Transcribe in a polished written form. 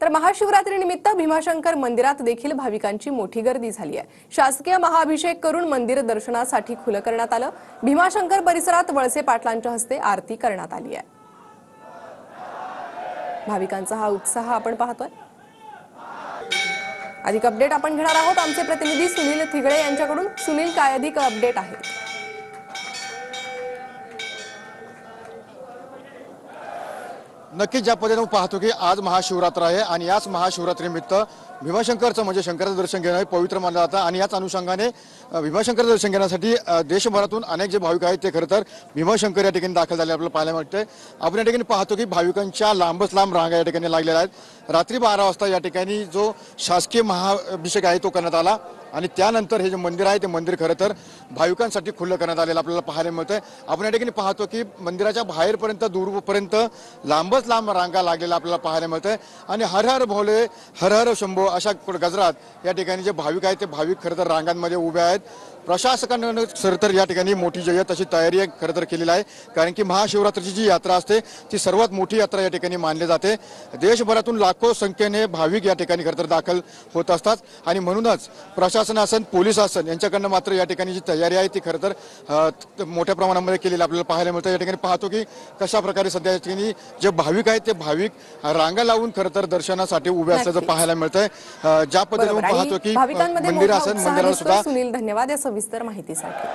तर महाशिवरात्रीनिमित्त भीमाशंकर मंदिरात देखील भाविकांची मोठी गर्दी झाली आहे। शासकीय महाअभिषेक करून मंदिर दर्शनासाठी खुलं करण्यात आलं। भीमाशंकर परिसरात वळसे पाटलांच्या हस्ते आरती करण्यात आली आहे। भाविकांचा हा उत्साह आपण पाहतोय। अधिक अपडेट आपण घेणार आहोत आमचे प्रतिनिधी सुनील थिगळे यांच्याकडून। सुनील, काय अधिक अपडेट आहे? नक्कीच ज्या पद्धतीने पाहतो की आज महाशिवरात्र आहे आणि याच महाशिवरात्रीनिमित्त भीमाशंकरचं म्हणजे शंकराचं दर्शन घेणं हे पवित्र मानलं जातं आणि याच अनुषंगाने भीमाशंकर दर्शन घेण्यासाठी देशभरातून अनेक जे भाविक आहेत ते खरं तर भीमाशंकर या ठिकाणी दाखल झाले आपल्याला पाहायला मिळते। आपण या ठिकाणी पाहतो की भाविकांच्या लांबच लांब रांगा या ठिकाणी लागलेल्या आहेत। रात्री 12 वाजता या ठिकाणी जो शासकीय महाअभिषेक आहे तो करण्यात आला आणि त्यानंतर हे जे मंदिर आहे ते मंदिर खरं तर भाविकांसाठी खुलं करण्यात आलेलं आपल्याला पाहायला मिळतंय। आपण या ठिकाणी पाहतो की मंदिराच्या बाहेरपर्यंत दूरपर्यंत लांबच लांब रांगा लागलेल्या आपल्याला पाहायला मिळतंय आणि हर हर भोले हर हर शंभो अशा गजरात या ठिकाणी जे भाविक आहेत ते भाविक खरं तर रांगांमध्ये उभे आहेत। प्रशासनानं खरं तर या ठिकाणी मोठी जय्यत अशी तयारी खरं तर केलेली आहे, कारण की महाशिवरात्रीची जी यात्रा असते ती सर्वात मोठी यात्रा या ठिकाणी मानली जाते। देशभरातून लाखो संख्येने भाविक या ठिकाणी खरं तर दाखल होत असतात आणि म्हणूनच प्रशासन असन पोलीस असन यांच्याकडनं मात्र या ठिकाणी जी तयारी आहे ती खरं तर मोठ्या प्रमाणामध्ये केलेली आपल्याला पाहायला मिळतं। या ठिकाणी पाहतो की कशा प्रकारे सध्या या ठिकाणी जे भाविक आहेत ते भाविक रांगा लावून खरं तर दर्शनासाठी उभे असल्याचं पाहायला मिळतंय। ज्या पद्धतीने पाहतो की मंदिर असेल मंदिराला सुद्धा सुनील, धन्यवाद या सविस्तर माहितीसाठी।